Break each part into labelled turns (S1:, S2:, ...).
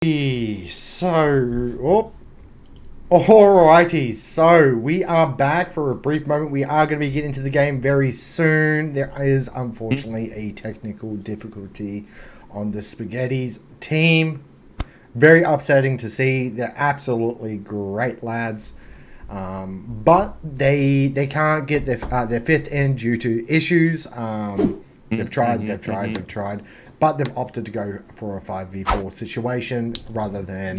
S1: Alrighty, so we are back for a brief moment. We are going to be getting into the game very soon. There is unfortunately a technical difficulty on the Spaghetti's team. Very upsetting to see. They're absolutely great lads, but they can't get their fifth end due to issues. They've tried. But they've opted to go for a 5v4 situation rather than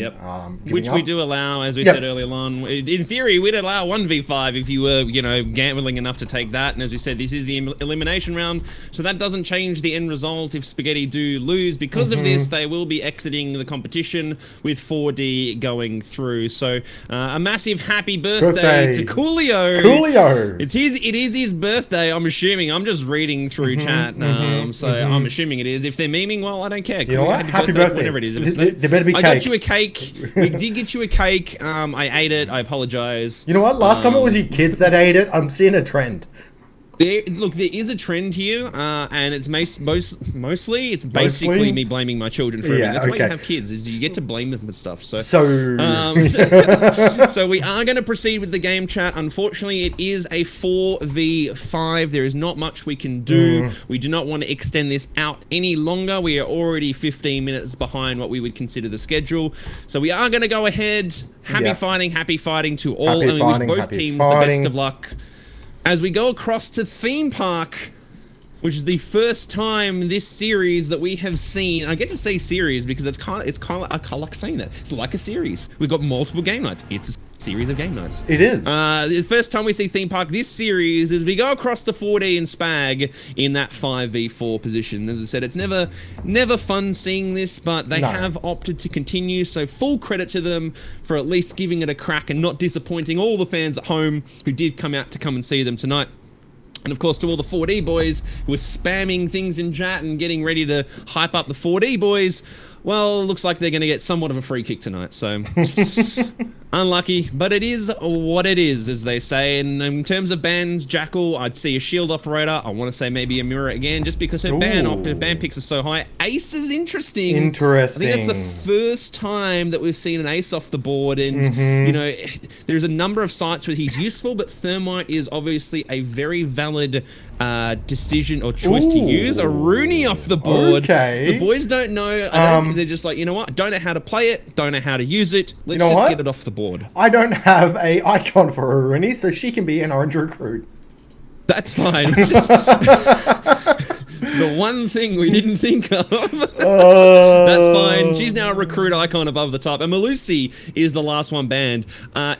S2: which we do allow, as we said earlier on. In theory, we'd allow 1v5 if you were, gambling enough to take that. And as we said, this is the elimination round, so that doesn't change the end result if Spaghetti do lose. Because of this, they will be exiting the competition with 4D going through. So a massive happy birthday to Coolio. It is his birthday. I'm assuming. I'm just reading through chat, so I'm assuming it is. If they're memeing, well, I don't care.
S1: You know what? Happy birthday.
S2: Whatever it is.
S1: There better be cake.
S2: I got you a cake. We did get you a cake. I ate it. I apologize.
S1: You know what? Last time it was your kids that ate it. I'm seeing a trend.
S2: Look, there is a trend here, and it's mostly it's basically me blaming my children for everything. That's why you have kids, is you get to blame them for stuff. So so we are going to proceed with the game, chat. Unfortunately, it is a 4v5. There is not much we can do. We do not want to extend this out any longer. We are already 15 minutes behind what we would consider the schedule. So we are going to go ahead. Happy fighting to all, and we wish both teams the best of luck. As we go across to Theme Park, which is the first time this series that we have seen. I get to say series because it's kind of I like saying that. It's like a series. We've got multiple game nights. It's a series of game nights.
S1: It is.
S2: The first time we see Theme Park this series is we go across to 4D and Spag in that 5v4 position. As I said, it's never fun seeing this, but they have opted to continue. So full credit to them for at least giving it a crack and not disappointing all the fans at home who did come out to come and see them tonight. And of course, to all the 4D boys who were spamming things in chat and getting ready to hype up the 4D boys, well, looks like they're going to get somewhat of a free kick tonight. So unlucky, but it is what it is, as they say. And in terms of bans, Jackal, I'd see a shield operator. I want to say maybe a mirror again, just because her ban picks are so high. Ace is interesting. I think that's the first time that we've seen an ace off the board. And, there's a number of sites where he's useful, but Thermite is obviously a very valid decision or choice to use. A Rooney off the board. The boys don't know. They're just like, you know what? Don't know how to play it. Don't know how to use it. Let's just get it off the board.
S1: I don't have a icon for a Rooney, so she can be an orange recruit.
S2: That's fine. The one thing we didn't think of. That's fine. She's now a recruit icon above the top. And Malusi is the last one banned.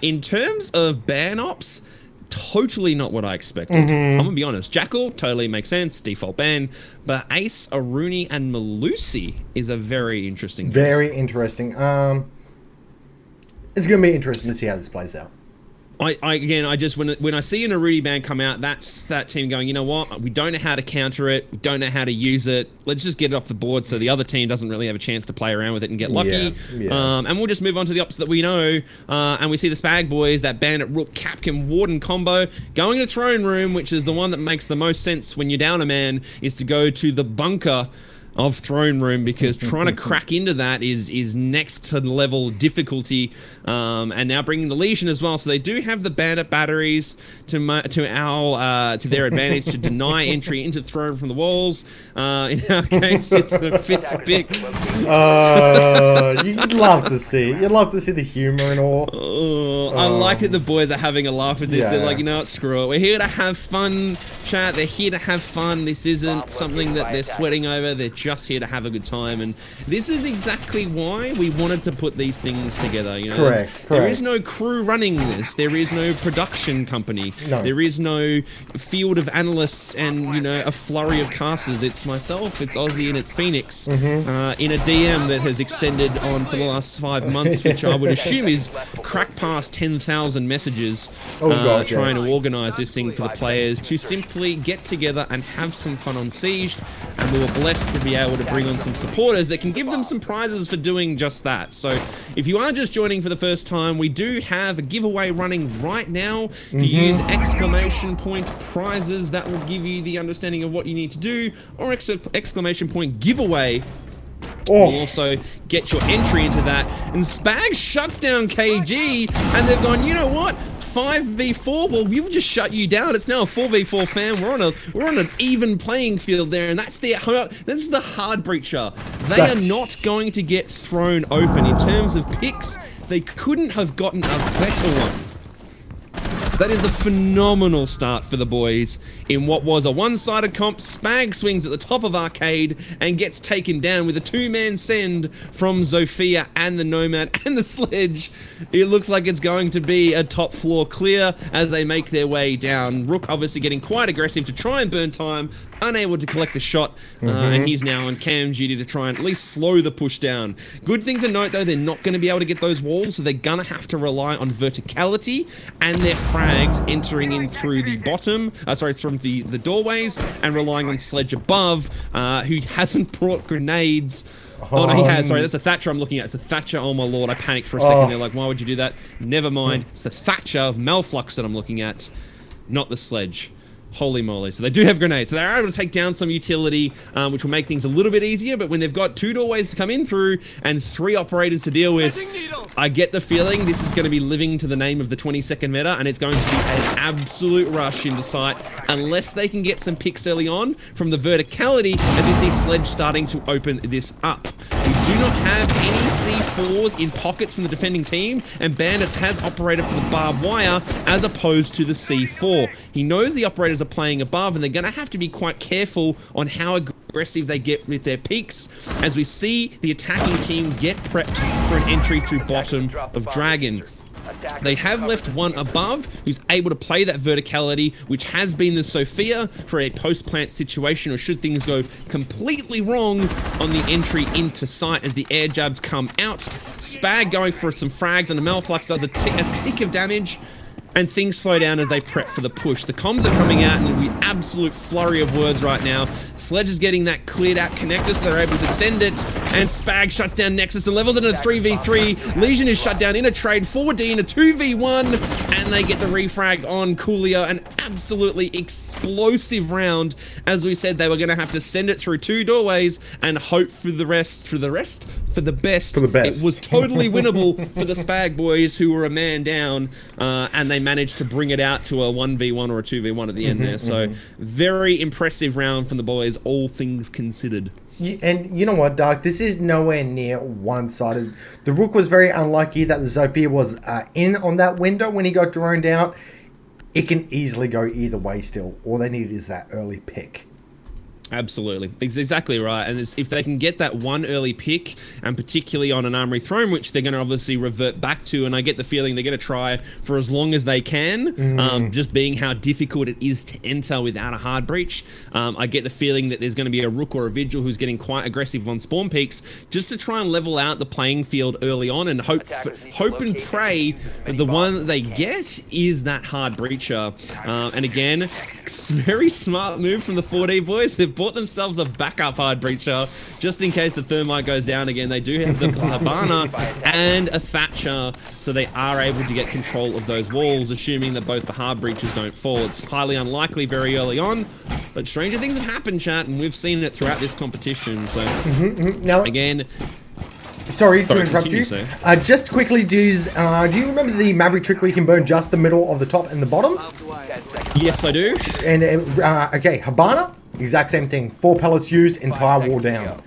S2: In terms of ban ops, totally not what I expected. I'm gonna be honest. Jackal totally makes sense, default ban, but Ace, Aruni, and Malusi is a very interesting choice.
S1: Very interesting. It's gonna be interesting to see how this plays out.
S2: I just when I see an Aruni ban come out, that's that team going, you know what? We don't know how to counter it. We don't know how to use it. Let's just get it off the board so the other team doesn't really have a chance to play around with it and get lucky. And we'll just move on to the opposite that we know. And we see the Spag boys, that Bandit, Rook, Capcan, Warden combo, going to Throne Room, which is the one that makes the most sense when you're down a man, is to go to the bunker of Throne Room, because trying to crack into that is next to level difficulty, and now bringing the Legion as well, so they do have the Bandit batteries to their advantage to deny entry into Throne from the walls. In our case, it's the 5th pick.
S1: You'd love to see the humor and all.
S2: I like that the boys are having a laugh at this. They're like, you know what, screw it. We're here to have fun, chat. They're here to have fun. This isn't something that they're sweating over. They're just here to have a good time, and this is exactly why we wanted to put these things together. Correct. There is no crew running this. There is no production company. There is no field of analysts and a flurry of casters. It's myself, it's Aussie, and it's Phoenix in a DM that has extended on for the last 5 months, which I would assume is crack past 10,000 messages, trying to organize this thing for the players to simply get together and have some fun on Siege. And we were blessed to be able to bring on some supporters that can give them some prizes for doing just that. So if you are just joining for the first time, we do have a giveaway running right now. If you use exclamation point prizes, that will give you the understanding of what you need to do, or exclamation point giveaway will also get your entry into that. And Spag shuts down KG, and they've gone, you know what? 5v4, well, we've just shut you down. It's now a 4v4 fan. We're on an even playing field there, and that's the hard breacher. They are not going to get thrown open. In terms of picks, they couldn't have gotten a better one. That is a phenomenal start for the boys in what was a one-sided comp. Spag swings at the top of Arcade and gets taken down with a two-man send from Zofia and the Nomad and the Sledge. It looks like it's going to be a top floor clear as they make their way down. Rook obviously getting quite aggressive to try and burn time, unable to collect the shot, and he's now on cam duty to try and at least slow the push down. Good thing to note though, they're not going to be able to get those walls, so they're going to have to rely on verticality and their frags entering in through the bottom, from the doorways, and relying on Sledge above, who hasn't brought grenades. Oh no, he has. Sorry, that's a Thatcher I'm looking at. It's a Thatcher. Oh my lord, I panicked for a second. They're like, why would you do that? Never mind. It's the Thatcher of Malflux that I'm looking at, not the Sledge. Holy moly. So they do have grenades. So they're able to take down some utility, which will make things a little bit easier. But when they've got 2 doorways to come in through and 3 operators to deal with, I get the feeling this is going to be living to the name of the 22nd meta, and it's going to be an absolute rush into sight unless they can get some picks early on from the verticality as we see Sledge starting to open this up. We do not have any C4s in pockets from the defending team, and Bandits has operated for the barbed wire as opposed to the C4. He knows the operators are playing above, and they're going to have to be quite careful on how aggressive they get with their peaks as we see the attacking team get prepped for an entry through bottom of Dragon. They have left one above who's able to play that verticality, which has been the Sophia for a post-plant situation, or should things go completely wrong on the entry into sight as the air jabs come out. Spag going for some frags, and the Malflux does a tick of damage, and things slow down as they prep for the push. The comms are coming out in an absolute flurry of words right now. Sledge is getting that cleared out connector, so they're able to send it, and Spag shuts down Nexus and levels it in a 3v3. Legion is shut down in a trade, 4D in a 2v1, and they get the refrag on Coolio. An absolutely explosive round. As we said, they were going to have to send it through 2 doorways and hope for the best. For the best. It was totally winnable for the Spag boys, who were a man down, and they managed to bring it out to a 1v1 or a 2v1 at the end there. So very impressive round from the boys, all things considered.
S1: And you know what, Dark? This is nowhere near one-sided. The Rook was very unlucky that the Zofia was in on that window when he got droned out. It can easily go either way still. All they need is that early pick.
S2: Absolutely. It's exactly right. And if they can get that one early pick, and particularly on an Armory Throne, which they're going to obviously revert back to, and I get the feeling they're going to try for as long as they can, just being how difficult it is to enter without a hard breach. I get the feeling that there's going to be a Rook or a Vigil who's getting quite aggressive on spawn peaks, just to try and level out the playing field early on, and hope and pray that the one that they get is that hard breacher. And again, very smart move from the 4D boys. They've bought themselves a backup hard breacher just in case the thermite goes down again. They do have the Habana and a Thatcher, so they are able to get control of those walls, assuming that both the hard breaches don't fall. It's highly unlikely very early on, but stranger things have happened, chat, and we've seen it throughout this competition. So
S1: Now,
S2: again,
S1: sorry to interrupt you. Just quickly, do you remember the Maverick trick where you can burn just the middle of the top and the bottom?
S2: Yes, I do.
S1: And okay, Habana, exact same thing. 4 pellets used, entire wall down.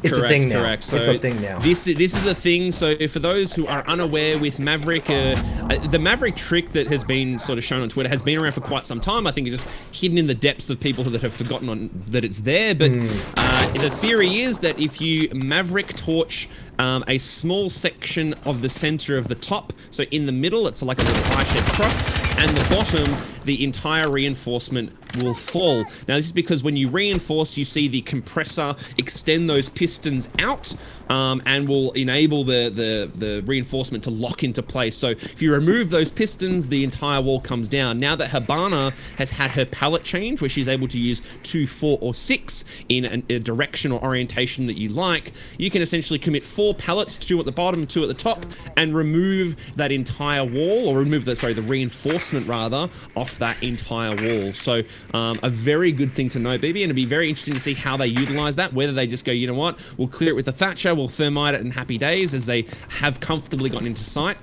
S1: It's a thing now. Correct. So
S2: it's a thing now. This is a thing. So for those who are unaware with Maverick, the Maverick trick that has been sort of shown on Twitter has been around for quite some time. I think it's just hidden in the depths of people that have forgotten that it's there. But the theory is that if you Maverick torch a small section of the center of the top, so in the middle, it's like a little eye-shaped cross, and the bottom, the entire reinforcement will fall. Now this is because when you reinforce, you see the compressor extend those pistons out, and will enable the reinforcement to lock into place. So if you remove those pistons, the entire wall comes down. Now that Habana has had her pallet change, where she's able to use 2, 4, or 6 in a direction or orientation that you like, you can essentially commit 4 pallets, 2 at the bottom, 2 at the top, and remove that entire wall, or remove the reinforcement rather, off that entire wall. So A very good thing to note. BB, and it'd be very interesting to see how they utilize that, whether they just go, you know what, we'll clear it with the Thatcher, we'll thermite it in happy days as they have comfortably gotten into sight.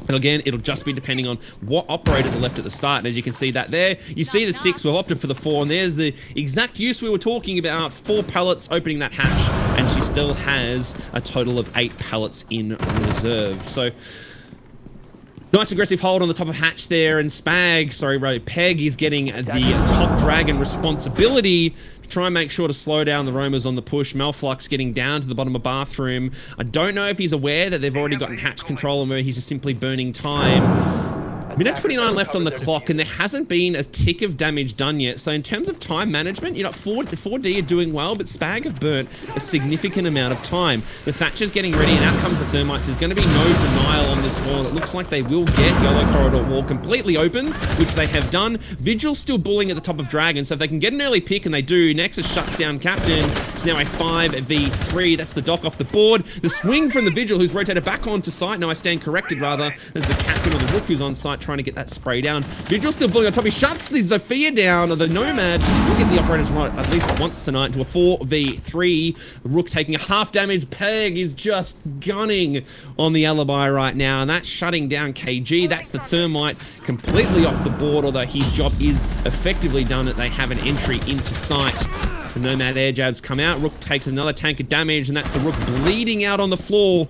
S2: And again, it'll just be depending on what operators are left at the start. And as you can see that there, you see the 6, we've opted for the 4, and there's the exact use we were talking about. 4 pellets opening that hatch, and she still has a total of 8 pellets in reserve. So nice aggressive hold on the top of hatch there, and Peg is getting the top dragon responsibility to try and make sure to slow down the roamers on the push. Melflux getting down to the bottom of bathroom. I don't know if he's aware that they've already gotten hatch control and where he's just simply burning time. Minute 29 left on the clock, and there hasn't been a tick of damage done yet. So in terms of time management, you know, 4D are doing well, but Spag have burnt a significant amount of time. The Thatcher's getting ready, and out comes the Thermites. There's going to be no denial on this wall. It looks like they will get Yellow Corridor Wall completely open, which they have done. Vigil's still bullying at the top of Dragon, so if they can get an early pick, and they do, Nexus shuts down Captain. It's now a 5v3. That's the dock off the board. The swing from the Vigil, who's rotated back onto site. No, I stand corrected, rather. There's the Captain or the Rook who's on site trying to get that spray down. Vigil still bullying on top. He shuts the Zofia down, or the Nomad. We'll get the operators right at least once tonight into a 4v3. Rook taking a half damage. Peg is just gunning on the alibi right now, and that's shutting down KG. That's the Thermite completely off the board, although his job is effectively done. That they have an entry into sight. The Nomad air jabs come out. Rook takes another tank of damage, and that's the Rook bleeding out on the floor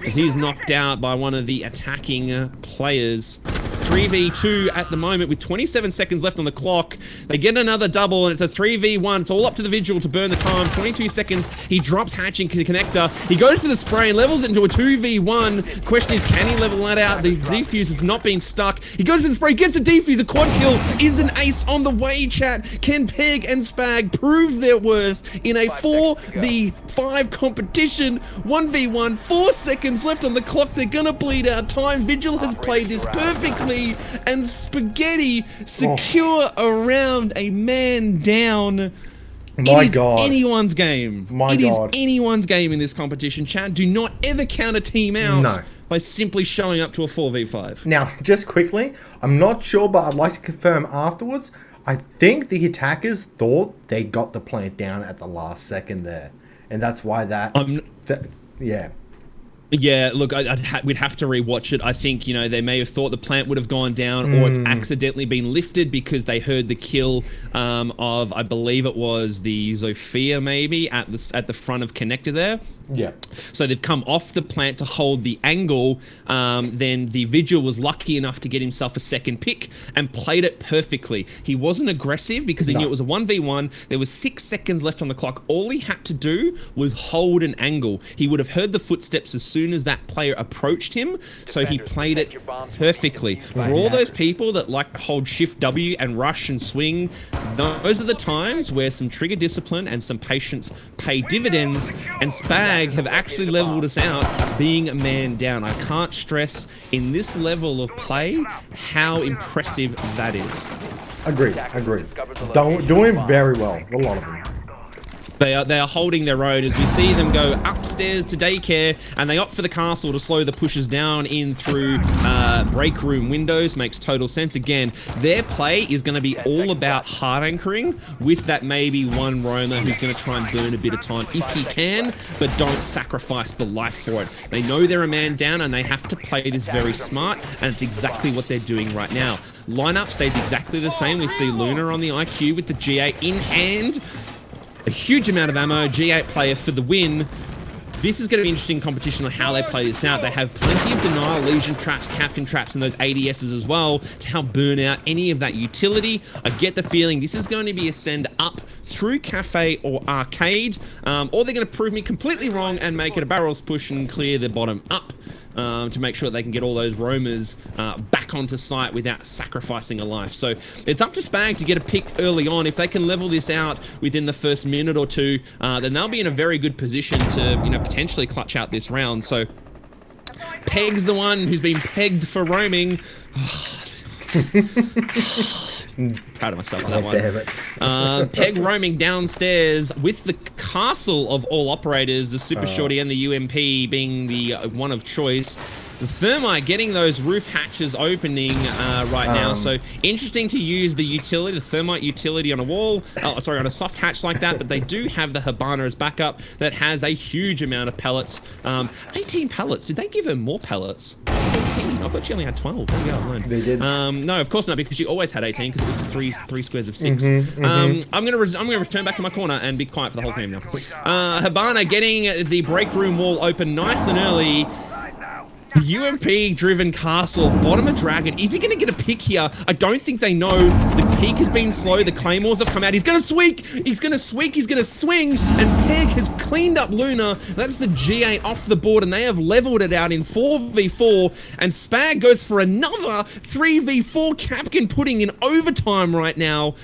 S2: as he's knocked out by one of the attacking players. 3v2 at the moment with 27 seconds left on the clock. They get another double, and it's a 3v1. It's all up to the Vigil to burn the time. 22 seconds. He drops hatching connector. He goes for the spray and levels it into a 2v1. Question is, can he level that out? The defuse has not been stuck. He goes for the spray, gets a defuse. A quad kill is an ace on the way, chat. Can Peg and Spag prove their worth in a 4v5 competition? 1v1, 4 seconds left on the clock. They're gonna bleed out time. Vigil has played this perfectly, and Spaghetti secure around a man down.
S1: My God.
S2: Anyone's game.
S1: My God.
S2: Is anyone's game in this competition, chat. Do not ever count a team out by simply showing up to a 4v5.
S1: Now, just quickly, I'm not sure, but I'd like to confirm afterwards. I think the attackers thought they got the plant down at the last second there, and that's why yeah.
S2: Yeah, look, we'd have to rewatch it. I think, you know, they may have thought the plant would have gone down, or it's accidentally been lifted because they heard the kill of, I believe it was the Zofia, maybe at the front of connector there.
S1: Yeah.
S2: So they've come off the plant to hold the angle. Then the Vigil was lucky enough to get himself a second pick and played it perfectly. He wasn't aggressive because he knew it was a 1v1. There was 6 seconds left on the clock. All he had to do was hold an angle. He would have heard the footsteps as soon as that player approached him, so he played it perfectly. For all those people that like to hold Shift W and rush and swing, those are the times where some trigger discipline and some patience pay dividends, and Spag have actually leveled us out being a man down. I can't stress in this level of play how impressive that is.
S1: Agreed. Doing very well, a lot of them.
S2: They are holding their own as we see them go upstairs to daycare, and they opt for the castle to slow the pushes down in through break room windows. Makes total sense. Again, their play is going to be all about hard anchoring with that maybe one roamer who's going to try and burn a bit of time if he can, but don't sacrifice the life for it. They know they're a man down, and they have to play this very smart, and it's exactly what they're doing right now. Lineup stays exactly the same. We see Luna on the IQ with the G8 in hand. A huge amount of ammo, G8 player for the win. This is going to be an interesting competition on how they play this out. They have plenty of denial, legion traps, captain traps, and those ADSs as well to help burn out any of that utility. I get the feeling this is going to be a send up through cafe or arcade, or they're going to prove me completely wrong and make it a barrels push and clear the bottom up. To make sure they can get all those roamers back onto site without sacrificing a life. So it's up to Spag to get a pick early on. If they can level this out within the first minute or two, then they'll be in a very good position to, you know, potentially clutch out this round. So Peg's the one who's been pegged for roaming. Proud of myself for that one.
S1: Damn it.
S2: Peg roaming downstairs with the castle of all operators, the Super Shorty and the UMP being the one of choice. The Thermite getting those roof hatches opening right now, so interesting to use the utility, the Thermite utility on a wall, sorry, on a soft hatch like that, but they do have the Habana as backup that has a huge amount of pellets. 18 pellets, did they give her more pellets? 18? I thought she only had 12. There we go, I learned.
S1: They did.
S2: No, of course not, because she always had 18, because it was three squares of 6. I'm gonna return back to my corner and be quiet for the whole game now. Habana getting the break room wall open nice and early. The UMP-driven castle, bottom of Dragon. Is he going to get a pick here? I don't think they know. The peak has been slow. The claymores have come out. He's going to sweep. He's going to sweep. He's going to swing. And Peg has cleaned up Luna. That's the G8 off the board, and they have leveled it out in 4v4. And Spag goes for another 3v4. Capkin putting in overtime right now.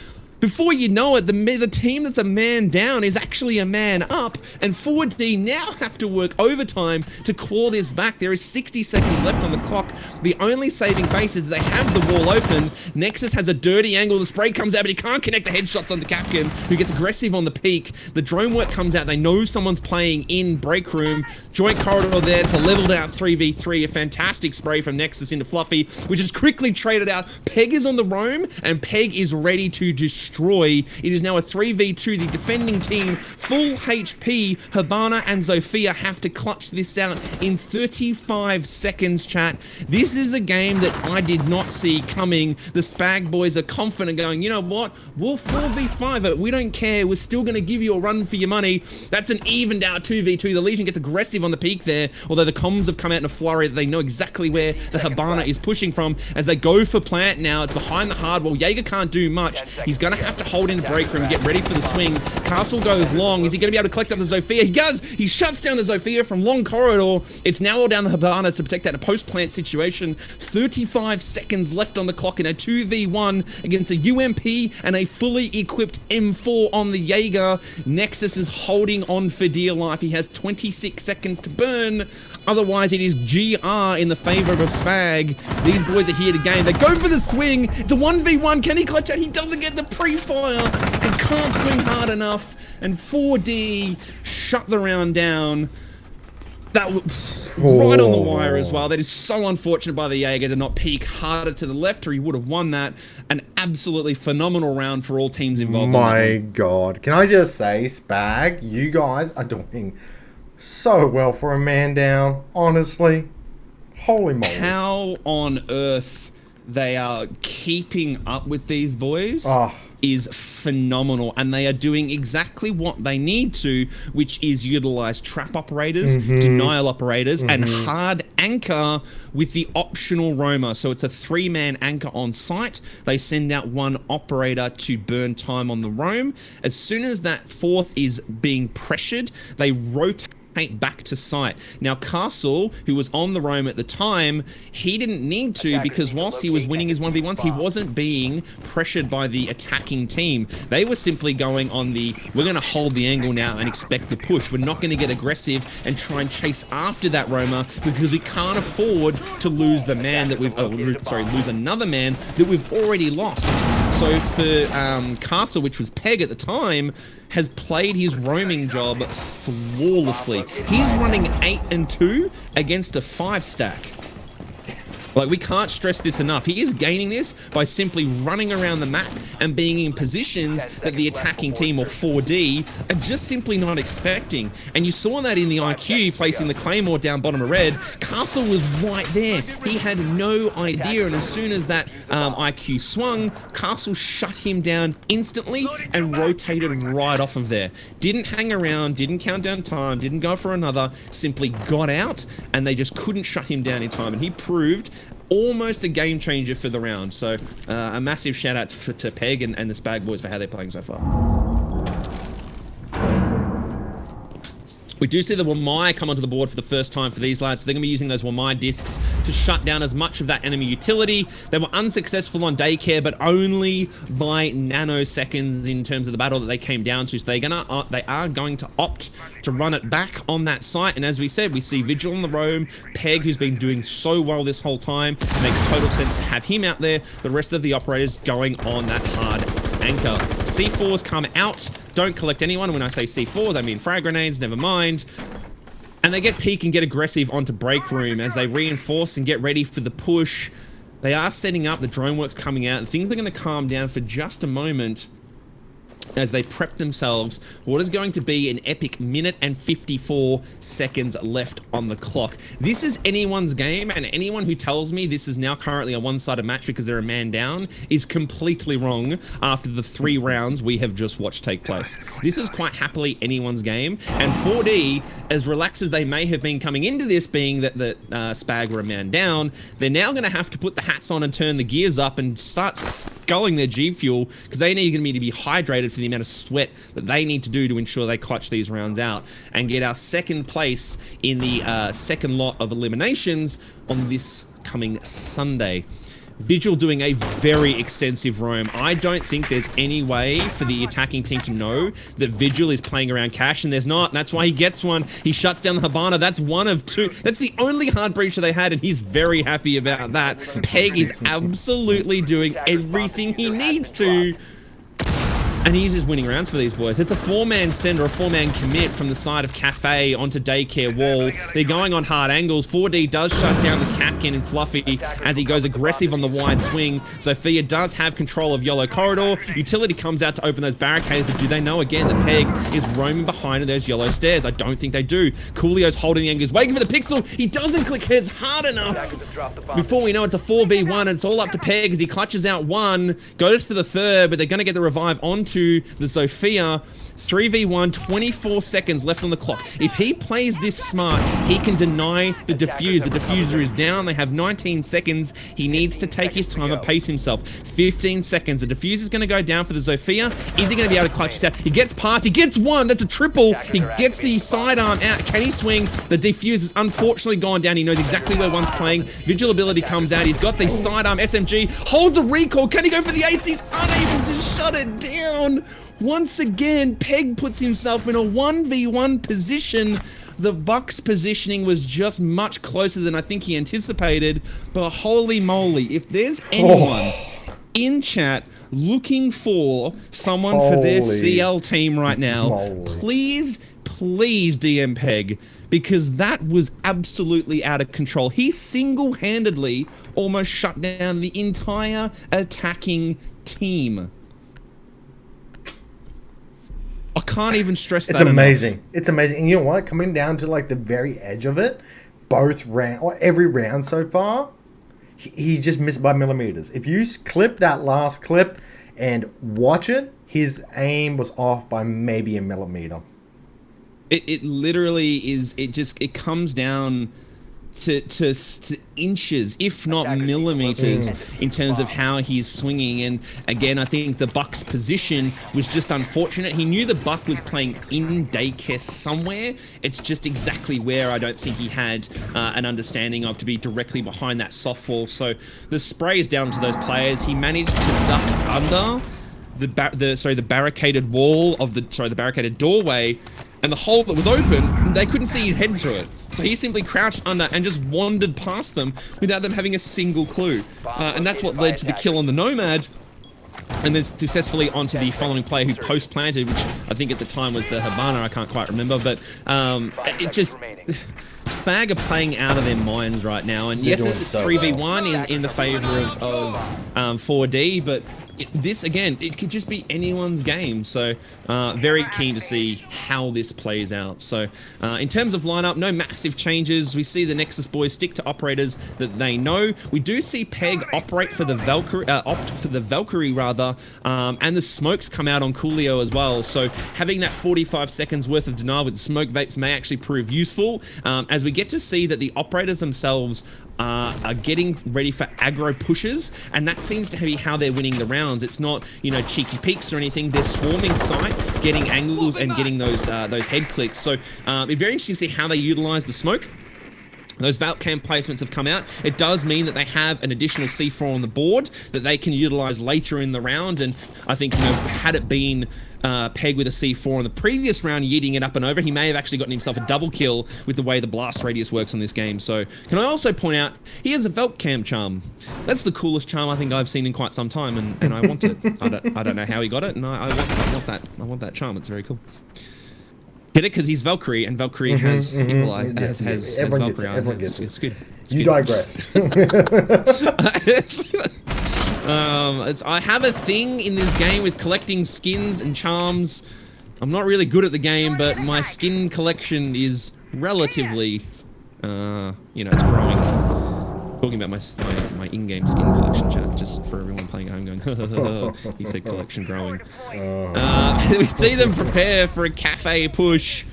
S2: Before you know it, the team that's a man down is actually a man up, and 4D now have to work overtime to claw this back. There is 60 seconds left on the clock. The only saving face is they have the wall open. Nexus has a dirty angle. The spray comes out, but he can't connect the headshots on the Capkin, who gets aggressive on the peak. The drone work comes out. They know someone's playing in break room. Joint corridor there to level it out 3v3. A fantastic spray from Nexus into Fluffy, which is quickly traded out. Peg is on the roam, and Peg is ready to destroy. It is now a 3v2. The defending team, full HP. Habana and Zofia have to clutch this out in 35 seconds, chat. This is a game that I did not see coming. The Spag boys are confident, going, you know what? We'll 4v5 it. We don't care. We're still going to give you a run for your money. That's an evened out 2v2. The Legion gets aggressive on the peak there, although the comms have come out in a flurry. They know exactly where the Habana is pushing from as they go for plant now. It's behind the hardwall. Jaeger can't do much. He's going to have to hold in the break room, get ready for the swing. Castle goes long. Is he going to be able to collect up the Zofia? He does! He shuts down the Zofia from long corridor. It's now all down the Habana to protect that, a post-plant situation. 35 seconds left on the clock in a 2v1 against a UMP and a fully equipped M4 on the Jaeger. Nexus is holding on for dear life. He has 26 seconds to burn. Otherwise, it is GR in the favor of a Spag. These boys are here to game. They go for the swing. It's a 1v1. Can he clutch out? He doesn't get the pre-fire. He can't swing hard enough. And 4D shut the round down. That right on the wire as well. That is so unfortunate by the Jaeger to not peek harder to the left, or he would have won that. An absolutely phenomenal round for all teams involved.
S1: My God. Can I just say, Spag, you guys are doing so well for a man down, honestly. Holy moly.
S2: How on earth they are keeping up with these boys is phenomenal, and they are doing exactly what they need to, which is utilize trap operators, denial operators, and hard anchor with the optional roamer. So it's a 3-man anchor on site. They send out 1 operator to burn time on the roam. As soon as that 4th is being pressured, they rotate back to site. Now Castle, who was on the roam at the time, he didn't need to, because whilst he was winning his 1v1s, he wasn't being pressured by the attacking team. They were simply going on the, we're going to hold the angle now and expect the push. We're not going to get aggressive and try and chase after that roamer, because we can't afford to lose the man that we've, lose another man that we've already lost. So for Castle, which was Peg at the time, has played his roaming job flawlessly. He's running 8 and 2 against a 5 stack. Like, we can't stress this enough. He is gaining this by simply running around the map and being in positions that the attacking team, or 4D, are just simply not expecting. And you saw that in the IQ, placing the Claymore down bottom of red. Castle was right there. He had no idea, and as soon as that IQ swung, Castle shut him down instantly and rotated right off of there. Didn't hang around, didn't count down time, didn't go for another, simply got out, and they just couldn't shut him down in time. And he proved almost a game changer for the round. So a massive shout out to Peg and the Spag boys for how they're playing so far. We do see the Wamai come onto the board for the first time for these lads. So they're going to be using those Wamai discs to shut down as much of that enemy utility. They were unsuccessful on Daycare, but only by nanoseconds in terms of the battle that they came down to. So they are going to opt to run it back on that site. And as we said, we see Vigil on the roam, Peg, who's been doing so well this whole time. It makes total sense to have him out there. The rest of the operators going on that hard anchor. C4s come out, don't collect anyone. When I say C4s, I mean frag grenades, never mind. And they get peek and get aggressive onto break room as they reinforce and get ready for the push. They are setting up, the drone work's coming out, and things are going to calm down for just a moment as they prep themselves for what is going to be an epic minute and 54 seconds left on the clock. This is anyone's game, and anyone who tells me this is now currently a one-sided match because they're a man down is completely wrong after the 3 rounds we have just watched take place. This is quite happily anyone's game, and 4D, as relaxed as they may have been coming into this, being that Spag were a man down, they're now going to have to put the hats on and turn the gears up and start sculling their G fuel because they need to be hydrated for the amount of sweat that they need to do to ensure they clutch these rounds out and get our second place in the second lot of eliminations on this coming Sunday. Vigil doing a very extensive roam. I don't think there's any way for the attacking team to know that Vigil is playing around cash, and there's not. And that's why he gets one. He shuts down the Habana. That's one of 2. That's the only hard breacher they had, and he's very happy about that. Peg is absolutely doing everything he needs to. And he's just winning rounds for these boys. It's a 4-man send or a 4-man commit from the side of Cafe onto Daycare Wall. They're going on hard angles. 4D does shut down the Capkin and Fluffy as he goes aggressive on the wide swing. Sophia does have control of Yellow Corridor. Utility comes out to open those barricades, but do they know again that Peg is roaming behind those yellow stairs? I don't think they do. Coolio's holding the angles, waiting for the pixel. He doesn't click heads hard enough. Before we know it's a 4v1, and it's all up to Peg as he clutches out one, goes for the third, but they're going to get the revive onto the Sophia. 3v1, 24 seconds left on the clock. If he plays this smart, he can deny the defuse. The diffuser is down. They have 19 seconds. He needs to take his time and pace himself. 15 seconds. The diffuser is going to go down for the Sophia. Is he going to be able to clutch this out? He gets past. He gets one. That's a triple. He gets the sidearm out. Can he swing? The diffuse has unfortunately gone down. He knows exactly where one's playing. Vigil ability comes out. He's got the sidearm SMG. Holds a recall. Can he go for the ace? He's unable to shut it down. Once again, Peg puts himself in a 1v1 position. The Bucks' positioning was just much closer than I think he anticipated, but holy moly, if there's anyone in chat looking for someone for their CL team right now, please DM Peg, because that was absolutely out of control. He single-handedly almost shut down the entire attacking team. I can't even stress that.
S1: It's amazing.
S2: Enough.
S1: It's amazing. And you know what? Coming down to like the very edge of it, every round so far, he's just missed by millimeters. If you clip that last clip and watch it, his aim was off by maybe a millimeter.
S2: It literally is. It comes down to inches, if not millimeters, in terms of how he's swinging. And again, I think the Buck's position was just unfortunate. He knew the Buck was playing in Daycare somewhere. It's just exactly where I don't think he had an understanding of, to be directly behind that soft wall. So the spray is down to those players. He managed to duck under the barricaded wall of the barricaded doorway, and the hole that was open, they couldn't see his head through it. So he simply crouched under and just wandered past them without them having a single clue. And that's what led to the kill on the Nomad. And then successfully onto the following player who post-planted, which I think at the time was the Habana, I can't quite remember. But it just... Spag are playing out of their minds right now. And yes, it's 3v1 in the favor of 4D, but this, again, it could just be anyone's game. So very keen to see how this plays out. So in terms of lineup, no massive changes. We see the Nexus boys stick to operators that they know. We do see Peg operate for the Valkyrie, opt for the Valkyrie rather, and the smokes come out on Coolio as well. So having that 45 seconds worth of denial with smoke vapes may actually prove useful, as we get to see that the operators themselves are getting ready for aggro pushes, and that seems to be how they're winning the round. rounds. It's not, you know, cheeky peeks or anything. They're swarming sight, getting angles and getting those head clicks. So it's very interesting to see how they utilize the smoke. Those Valk cam placements have come out. It does mean that they have an additional C4 on the board that they can utilize later in the round. And I think, you know, had it been Peg with a C4 in the previous round, yeeting it up and over, he may have actually gotten himself a double kill with the way the blast radius works on this game. So can I also point out, he has a Valk cam charm. That's the coolest charm I think I've seen in quite some time, and I want it. I don't know how he got it, and I want that charm. It's very cool. Get it? Because he's Valkyrie, and Valkyrie has Valkyrie on.
S1: Everyone gets it.
S2: It's good.
S1: You digress.
S2: I have a thing in this game with collecting skins and charms. I'm not really good at the game, but my skin collection is relatively, you know, it's growing. Talking about my in-game skin collection, chat, just for everyone playing at home going, he said collection growing. We see them prepare for a cafe push.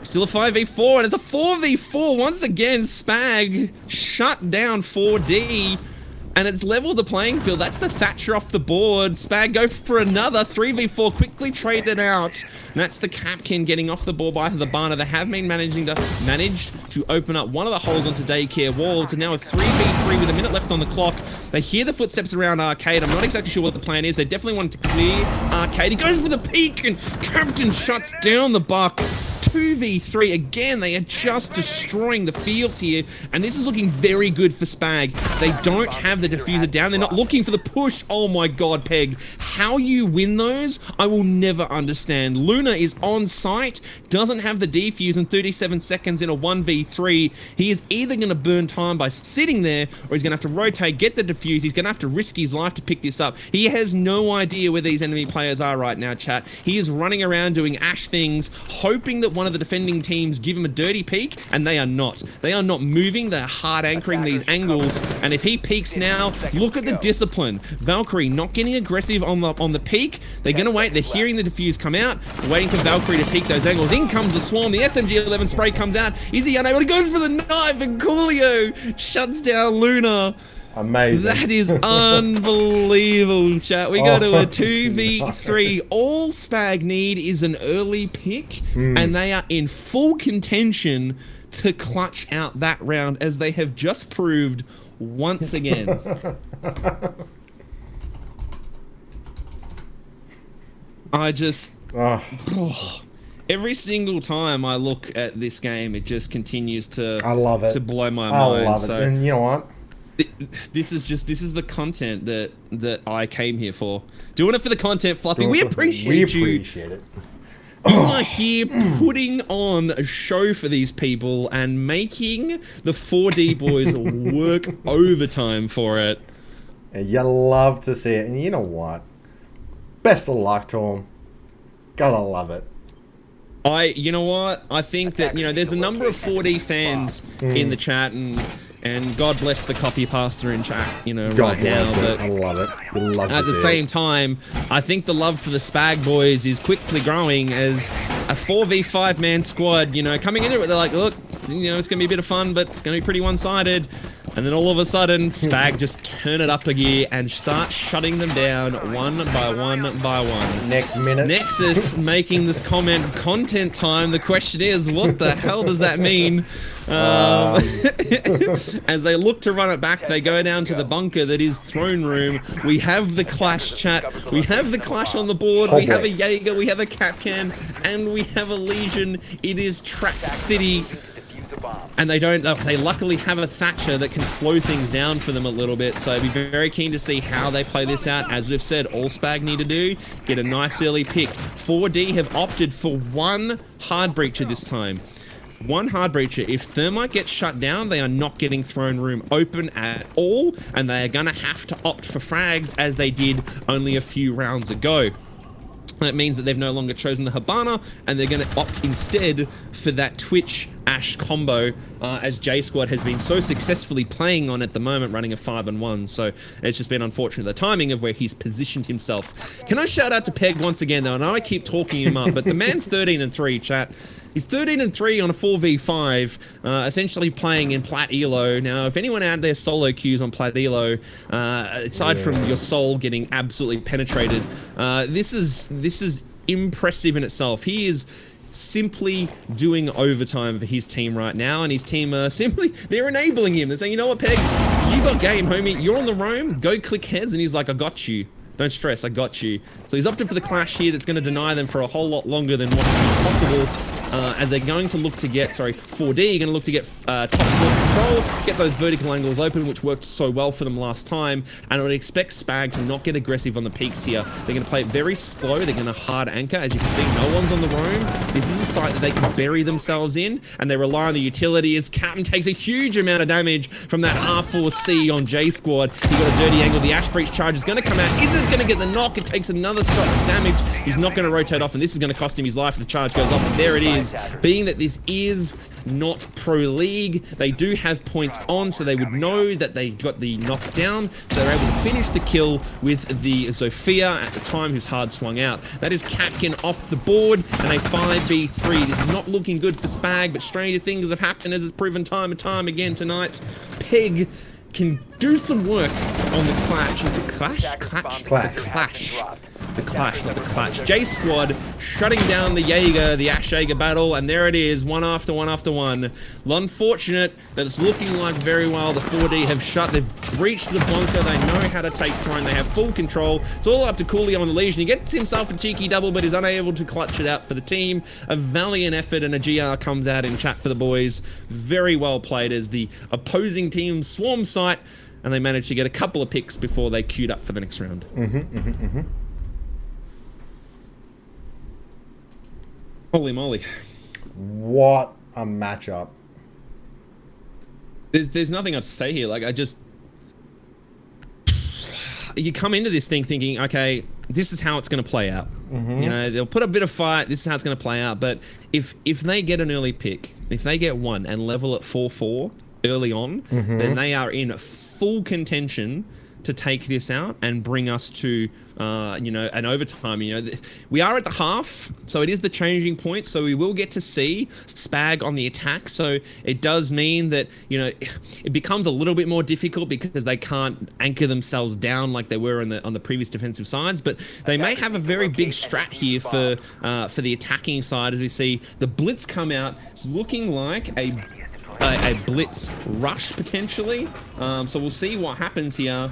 S2: Still a 5v4, and it's a 4v4 once again. Spag shut down 4D, and it's leveled the playing field. That's the Thatcher off the board. Spag go for another 3v4, quickly traded out. And that's the Capkin getting off the board by the Hibana. They have been managed to open up one of the holes onto Daycare Wall to now a 3v3 with a minute left on the clock. They hear the footsteps around Arcade. I'm not exactly sure what the plan is. They definitely want to clear Arcade. He goes for the peek, and Captain shuts down the buck. 2v3 again. They are just destroying the field here, and this is looking very good for Spag. They don't have the diffuser down. They're not looking for the push. Oh my god, Peg, how you win those I will never understand. Luna is on site, doesn't have the defuse in 37 seconds in a 1v3. He is either going to burn time by sitting there, or he's going to have to rotate, get the defuse. He's going to have to risk his life to pick this up. He has no idea where these enemy players are right now, chat. He is running around doing Ash things, hoping that one of the defending teams give him a dirty peek, and they are not. They are not moving. They're hard anchoring these angles, and if he peeks now, look at the discipline. Valkyrie not getting aggressive on the peek. They're going to wait. They're hearing the defuse come out, waiting for Valkyrie to peek those angles. In comes the swarm. The SMG-11 spray comes out. Is he unable? He goes for the knife, and Coolio shuts down Luna.
S1: Amazing.
S2: That is unbelievable, chat. We go to a 2v3. All Spag need is an early pick, and they are in full contention to clutch out that round, as they have just proved once again. I just... every single time I look at this game, it just continues to...
S1: I love it.
S2: ...to blow my mind.
S1: I love it.
S2: So,
S1: and you know what?
S2: This is the content that I came here for. Doing it for the content, Fluffy. We appreciate you.
S1: We appreciate it.
S2: You are here putting on a show for these people and making the 4D boys work overtime for it.
S1: And you love to see it. And you know what? Best of luck to them. Gotta love it.
S2: You know what? I think that, you know, there's a number of 4D fans in the chat, and God bless the copy pastor in chat, you know,
S1: God
S2: right now. But
S1: I love it. You love
S2: at the same time, I think the love for the Spag boys is quickly growing as a 4v5 man squad, you know, coming into it, they're like, look, you know, it's going to be a bit of fun, but it's going to be pretty one-sided. And then all of a sudden, Spag just turn it up a gear and start shutting them down one by one by one.
S1: Next minute.
S2: Nexus making this comment, content time. The question is, what the hell does that mean? As they look to run it back, they go down to the bunker that is Throne Room. We have the Clash, chat. We have the Clash on the board. We have a Jaeger, we have a Capcan, and we have a Legion. It is Track City. And they luckily have a Thatcher that can slow things down for them a little bit. So I'd be very keen to see how they play this out. As we've said, all Spag need to do, get a nice early pick. 4D have opted for one hard breacher this time. One hard breacher. If Thermite gets shut down, they are not getting Throne Room open at all, and they are going to have to opt for frags as they did only a few rounds ago. That means that they've no longer chosen the Hibana, and they're going to opt instead for that Twitch Ash combo, as J Squad has been so successfully playing on at the moment, running a 5-on-1. So it's just been unfortunate, the timing of where he's positioned himself. Can I shout out to Peg once again, though? I know I keep talking him up, but the man's 13-3, chat. He's 13-3 on a 4v5, essentially playing in Plat Elo. Now, if anyone had their solo queues on Plat Elo, aside from your soul getting absolutely penetrated, this is impressive in itself. He is simply doing overtime for his team right now, and his team they're enabling him. They're saying, you know what, Peg, you got game, homie. You're on the roam. Go click heads, and he's like, I got you. Don't stress, I got you. So he's opted for the clash here that's going to deny them for a whole lot longer than what is possible. As they're going to look to get, 4D, going to look to get top floor control, get those vertical angles open, which worked so well for them last time. And I would expect Spag to not get aggressive on the peaks here. They're going to play it very slow. They're going to hard anchor. As you can see, no one's on the roam. This is a site that they can bury themselves in, and they rely on the utility as Captain takes a huge amount of damage from that R4C on J Squad. He got a dirty angle. The Ash Breach charge is going to come out. Isn't going to get the knock. It takes another shot of damage. He's not going to rotate off, and this is going to cost him his life if the charge goes off. And there it is. Being that this is not Pro League, they do have points on, so they would know that they got the knockdown. So they're able to finish the kill with the Sophia at the time, who's hard swung out. That is Capkin off the board, and a 5v3. This is not looking good for Spag, but stranger things have happened, as it's proven time and time again tonight. Peg can do some work on the clash. Is it clash? Clash. The clash, not the clutch. J Squad shutting down the Jaeger, the Ash Jaeger battle, and there it is, one after one after one. Unfortunate that it's looking like very well the 4D have shut. They've breached the bunker. They know how to take throne. They have full control. It's all up to Coolio on the Legion. He gets himself a cheeky double, but is unable to clutch it out for the team. A valiant effort, and a GR comes out in chat for the boys. Very well played as the opposing team swarm site, and they managed to get a couple of picks before they queued up for the next round. Holy moly.
S1: What a matchup.
S2: There's nothing else to say here. Like, you come into this thing thinking, okay, this is how it's going to play out. You know, they'll put a bit of fight. This is how it's going to play out. But if they get an early pick, if they get one and level at 4-4 early on, then they are in full contention to take this out and bring us to, you know, an overtime. You know, we are at the half, so it is the changing point. So we will get to see Spag on the attack. So it does mean that, you know, it becomes a little bit more difficult because they can't anchor themselves down like they were on the previous defensive sides. But they may have a very big strat here for the attacking side, as we see the blitz come out. It's looking like a blitz rush potentially, so we'll see what happens here,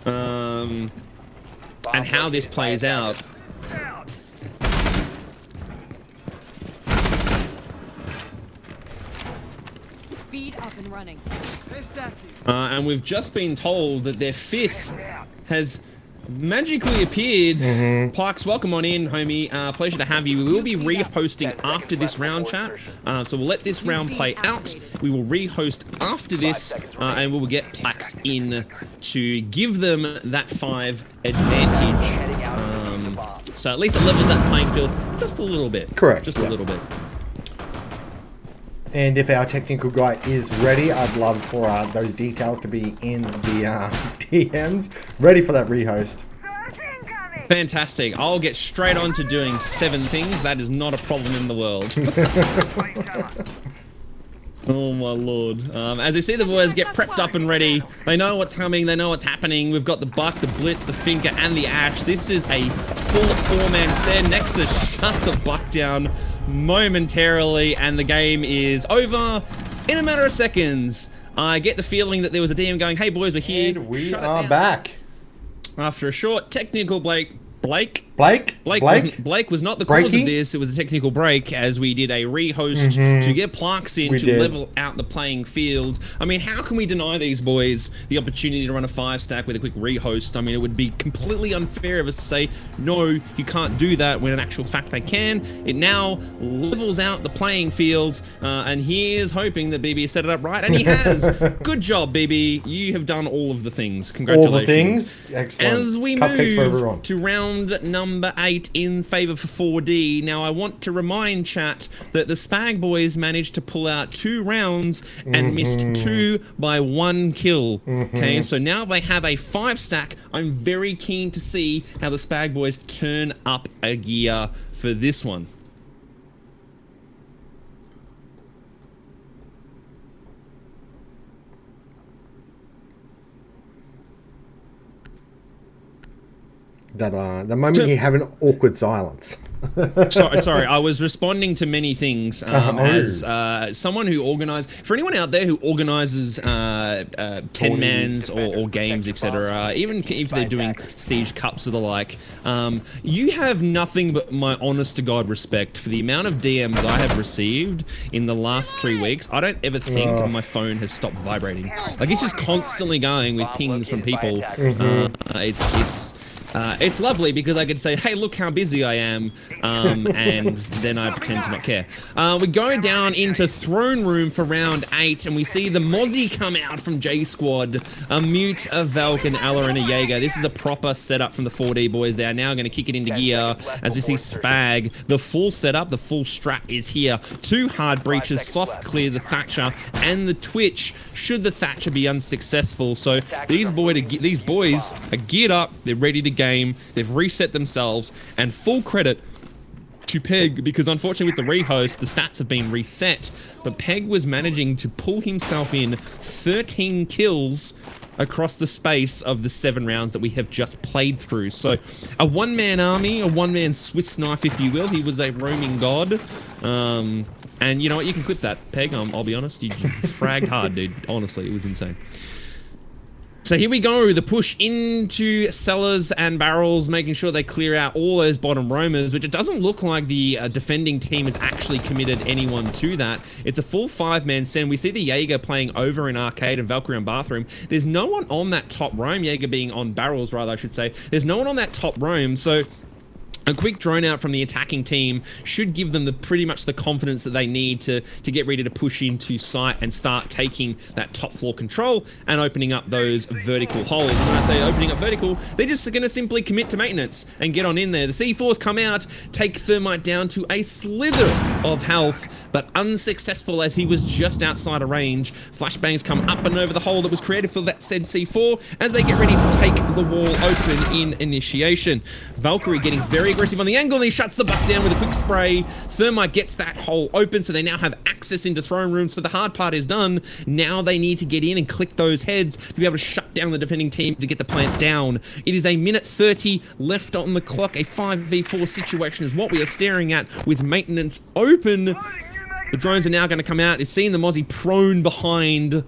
S2: and how this plays out.
S3: Feed up and running.
S2: And we've just been told that their fifth has magically appeared. Parks, welcome on in, homie. Pleasure to have you. We will be re-hosting after this round, chat. So we'll let this round play out. We will re-host after this, and we will get Plax in to give them that 5 advantage. So at least it levels that playing field just a little bit.
S1: Correct.
S2: Just a little bit.
S1: And if our technical guy is ready, I'd love for those details to be in the DMs. Ready for that rehost.
S2: Fantastic. I'll get straight on to doing 7 things. That is not a problem in the world. Oh my lord. As we see the boys get prepped up and ready, they know what's coming, they know what's happening. We've got the Buck, the Blitz, the Finker, and the Ash. This is a full 4-man set. Nexus shut the Buck down momentarily, and the game is over in a matter of seconds. I get the feeling that there was a DM going, hey boys, we're here.
S1: And we are back.
S2: After a short technical Blake was not the cause of this. It was a technical break as we did a rehost to get Plax in to level out the playing field. I mean, how can we deny these boys the opportunity to run a 5-stack with a quick rehost? I mean, it would be completely unfair of us to say, no, you can't do that, when in actual fact they can. It now levels out the playing field, and here's hoping that BB set it up right, and he has. Good job, BB. You have done all of the things. Congratulations.
S1: All the things? Excellent.
S2: As we move to round number 8 in favor for 4D. Now, I want to remind chat that the Spag boys managed to pull out 2 rounds and missed 2 by 1 kill. Okay, so now they have a 5-stack. I'm very keen to see how the Spag boys turn up a gear for this one.
S1: That the moment you have an awkward silence.
S2: Sorry, I was responding to many things as someone who organizes. For anyone out there who organizes 10-mans or games, etc., even if they're doing Siege Cups or the like, you have nothing but my honest-to-God respect for the amount of DMs I have received in the last 3 weeks. I don't ever think my phone has stopped vibrating. Like, it's just constantly going with pings from people. It's lovely because I could say, hey, look how busy I am, and then I pretend to not care. We go down into Throne Room for round 8, and we see the Mozzie come out from J Squad, a Mute, a Valk, an Ella, and a Jaeger. This is a proper setup from the 4D boys. They are now going to kick it into gear as we see Spag. The full setup, the full strat is here. 2 hard breaches, soft clear the Thatcher, and the Twitch, should the Thatcher be unsuccessful. So these boys are geared up, they're ready to game, they've reset themselves, and full credit to Peg, because unfortunately with the rehost, the stats have been reset, but Peg was managing to pull himself in 13 kills across the space of the 7 rounds that we have just played through. So a one-man army, a one-man Swiss knife, if you will. He was a roaming god. And you know what, you can clip that, Peg. I'll be honest, you fragged hard, dude. Honestly, it was insane. So here we go, the push into cellars and barrels, making sure they clear out all those bottom roamers, which it doesn't look like the defending team has actually committed anyone to that. It's a full 5-man send. We see the Jaeger playing over in arcade and Valkyrie on bathroom. There's no one on that top roam, Jaeger being on barrels rather, I should say. There's no one on that top roam, so a quick drone out from the attacking team should give them pretty much the confidence that they need to get ready to push into site and start taking that top floor control and opening up those vertical holes. When I say opening up vertical, they're just going to simply commit to maintenance and get on in there. The C4s come out, take Thermite down to a slither of health, but unsuccessful as he was just outside of range. Flashbangs come up and over the hole that was created for that said C4 as they get ready to take the wall open in initiation. Valkyrie getting very aggressive on the angle, and he shuts the butt down with a quick spray. Thermite gets that hole open, so they now have access into Throne Room, so the hard part is done. Now they need to get in and click those heads to be able to shut down the defending team to get the plant down. It is a minute 30 left on the clock. A 5v4 situation is what we are staring at with maintenance open. The drones are now going to come out. They're seeing the Mozzie prone behind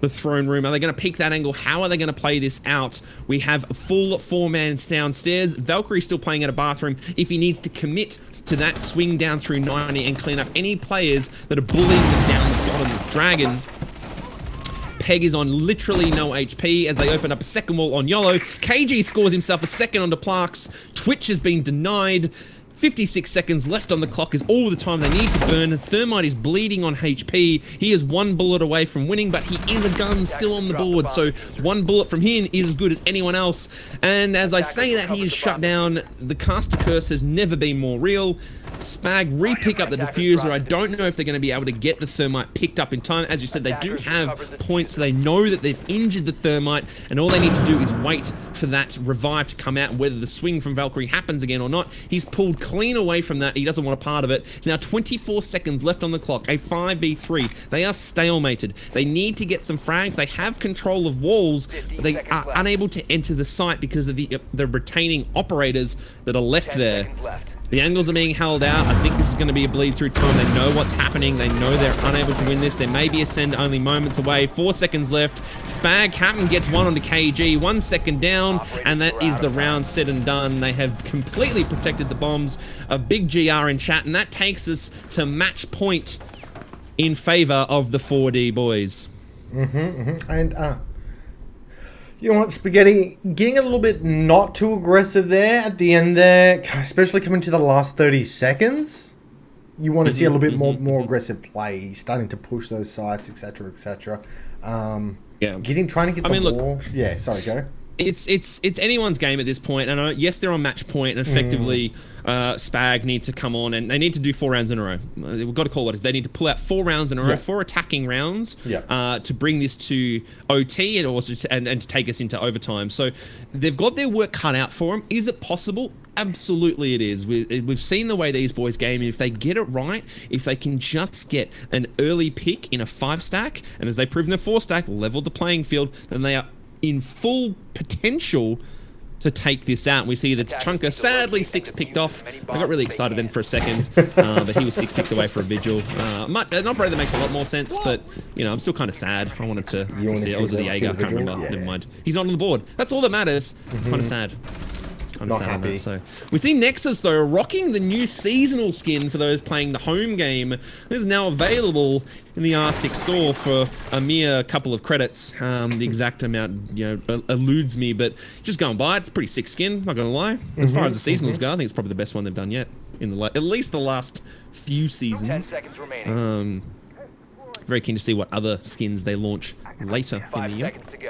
S2: the Throne Room. Are they going to peek that angle? How are they going to play this out? We have a full 4-man downstairs. Valkyrie still playing at a bathroom if he needs to commit to that swing down through 90 and clean up any players that are bullying them down the bottom of Dragon. Peg is on literally no HP as they open up a second wall on YOLO. KG scores himself a second onto Plaques. Twitch has been denied. 56 seconds left on the clock is all the time they need to burn. Thermite is bleeding on HP. He is 1 bullet away from winning, but he is a gun still on the board. So 1 bullet from him is as good as anyone else. And as I say that, he is shut down. The caster curse has never been more real. Spag re-pick up the diffuser. I don't know if they're going to be able to get the Thermite picked up in time. As you said, they do have points, so they know that they've injured the Thermite, and all they need to do is wait for that revive to come out, and whether the swing from Valkyrie happens again or not. He's pulled clean away from that. He doesn't want a part of it. Now 24 seconds left on the clock. A 5v3. They are stalemated. They need to get some frags. They have control of walls, but they are unable to enter the site because of the retaining operators that are left there. The angles are being held out. I think this is going to be a bleed through time. They know what's happening. They know they're unable to win this. There may be a send only moments away. 4 seconds left. Spag Captain gets 1 onto KG. 1 second down, and that is the round said and done. They have completely protected the bombs. A big GR in chat, and that takes us to match point in favor of the 4D boys.
S1: And you know what, Spaghetti, getting a little bit not too aggressive there at the end there, especially coming to the last 30 seconds. You want to see a little bit more aggressive play, starting to push those sites, etc., etc.
S2: Yeah,
S1: trying to get the ball. Yeah, sorry, go.
S2: It's anyone's game at this point, and yes, they're on match point, and effectively Spag need to come on, and they need to do 4 rounds in a row. We've got to call it. They need to pull out 4 rounds in a row, 4 attacking rounds, to bring this to OT and also and to take us into overtime. So they've got their work cut out for them. Is it possible? Absolutely it is. We've seen the way these boys game, and if they get it right, if they can just get an early pick in a 5-stack, and as they prove in the 4-stack, leveled the playing field, then they are in full potential to take this out. We see the Chunker, sadly 6 picked off. I got really excited then for a second, but he was 6 picked away for a Vigil. An operator that makes a lot more sense, but you know, I'm still kind of sad. I wanted to see it. Was it the Jaeger? I can't remember. Yeah. Never mind. He's not on the board. That's all that matters. It's kind of sad. I'm not happy. So we see Nexus though rocking the new seasonal skin for those playing the home game. This is now available in the R6 store for a mere couple of credits. The exact amount, you know, eludes me, but just go and buy it. It's a pretty sick skin, not gonna lie. As far as the seasonals go, I think it's probably the best one they've done yet in the at least the last few seasons.
S4: 10 seconds remaining.
S2: Very keen to see what other skins they launch later in the year.
S4: 5 seconds to go.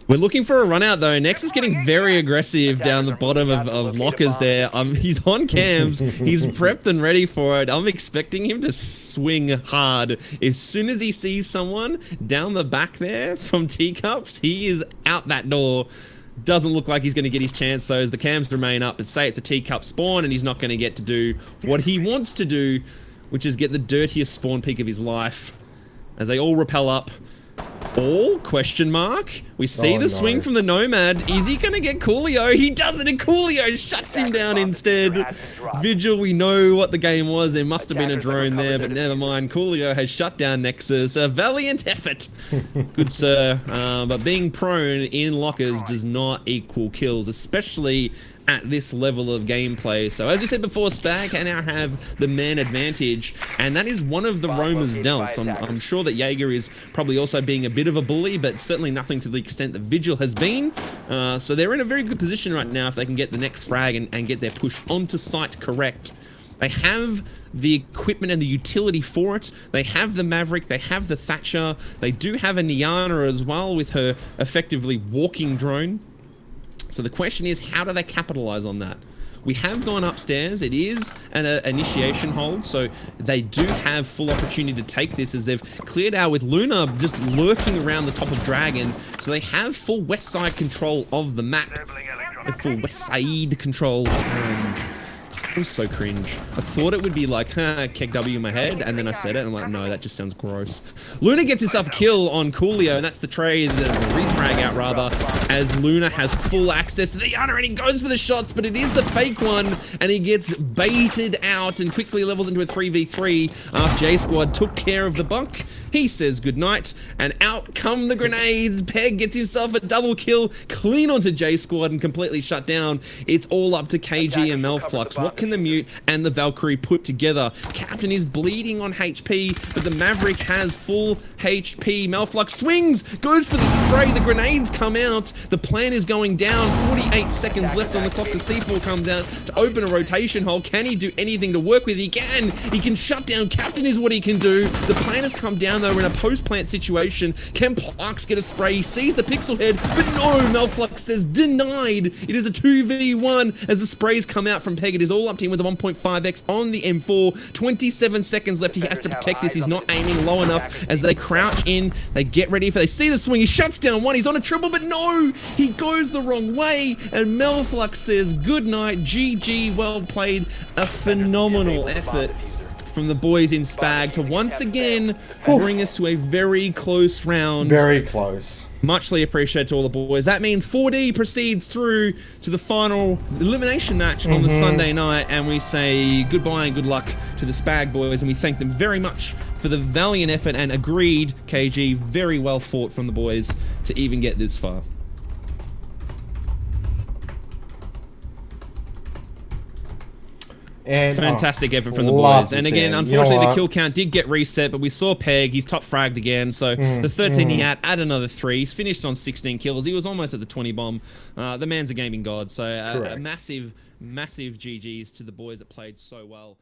S2: We're looking for a run out though. Nex is getting very aggressive down the bottom of lockers there. He's on cams. He's prepped and ready for it. I'm expecting him to swing hard. As soon as he sees someone down the back there from teacups, he is out that door. Doesn't look like he's going to get his chance though as the cams remain up. But say it's a teacup spawn and he's not going to get to do what he wants to do, which is get the dirtiest spawn peek of his life. As they all rappel up. All? Question mark? We see the swing from the Nomad. Is he going to get Coolio? He does it and Coolio shuts him down instead. Vigil, we know what the game was. There must have been a drone there, but never mind. Coolio has shut down Nexus. A valiant effort. Good sir. But being prone in lockers does not equal kills, especially at this level of gameplay. So as you said before, Spag can now have the man advantage, and that is one of the Roamer's delts. I'm sure that Jaeger is probably also being a bit of a bully, but certainly nothing to the extent that Vigil has been. So they're in a very good position right now if they can get the next frag and get their push onto site correct. They have the equipment and the utility for it. They have the Maverick, they have the Thatcher, they do have a Niana as well with her effectively walking drone. So the question is, how do they capitalize on that? We have gone upstairs. It is an initiation hold, so they do have full opportunity to take this as they've cleared out with Luna just lurking around the top of Dragon. So they have full west side control of the map. Full west side control. It was so cringe. I thought it would be like, keg W in my head, and then I said it, and I'm like, no, that just sounds gross. Luna gets himself a kill on Coolio, and that's the trade, the refrag out rather, as Luna has full access to the Yana, and he goes for the shots, but it is the fake one, and he gets baited out and quickly levels into a 3v3 after J-Squad took care of the bunk. He says goodnight, and out come the grenades. Peg gets himself a double kill, clean onto J-Squad, and completely shut down. It's all up to KG and Melflux. What can the Mute and the Valkyrie put together? Captain is bleeding on HP, but the Maverick has full HP. Melflux swings, goes for the spray. The grenades come out. The plan is going down. 48 seconds left on the clock. The C4 comes out to open a rotation hole. Can he do anything to work with? He can. He can shut down. Captain is what he can do. The plan has come down though. We're in a post-plant situation. Can Parks get a spray? He sees the pixel head, but no, Melflux says denied. It is a 2v1 as the sprays come out from Peg. It is all up to him with the 1.5x on the M4. 27 seconds left. He has to protect this. He's not aiming low enough as they crouch in. They get ready for, they see the swing. He shuts down one. He's on a triple, but no, he goes the wrong way. And Melflux says good night. GG, well played. A phenomenal effort from the boys in Spag to once again bring us to a very close round.
S1: Very close.
S2: Muchly appreciated to all the boys. That means 4D proceeds through to the final elimination match on the Sunday night, and we say goodbye and good luck to the Spag boys, and we thank them very much for the valiant effort, and agreed, KG, very well fought from the boys to even get this far. And fantastic effort from the boys. And again, unfortunately, the kill count did get reset, but we saw Peg. He's top fragged again. So the 13 he had, add another 3. He's finished on 16 kills. He was almost at the 20 bomb. The man's a gaming god. So massive, massive GGs to the boys that played so well.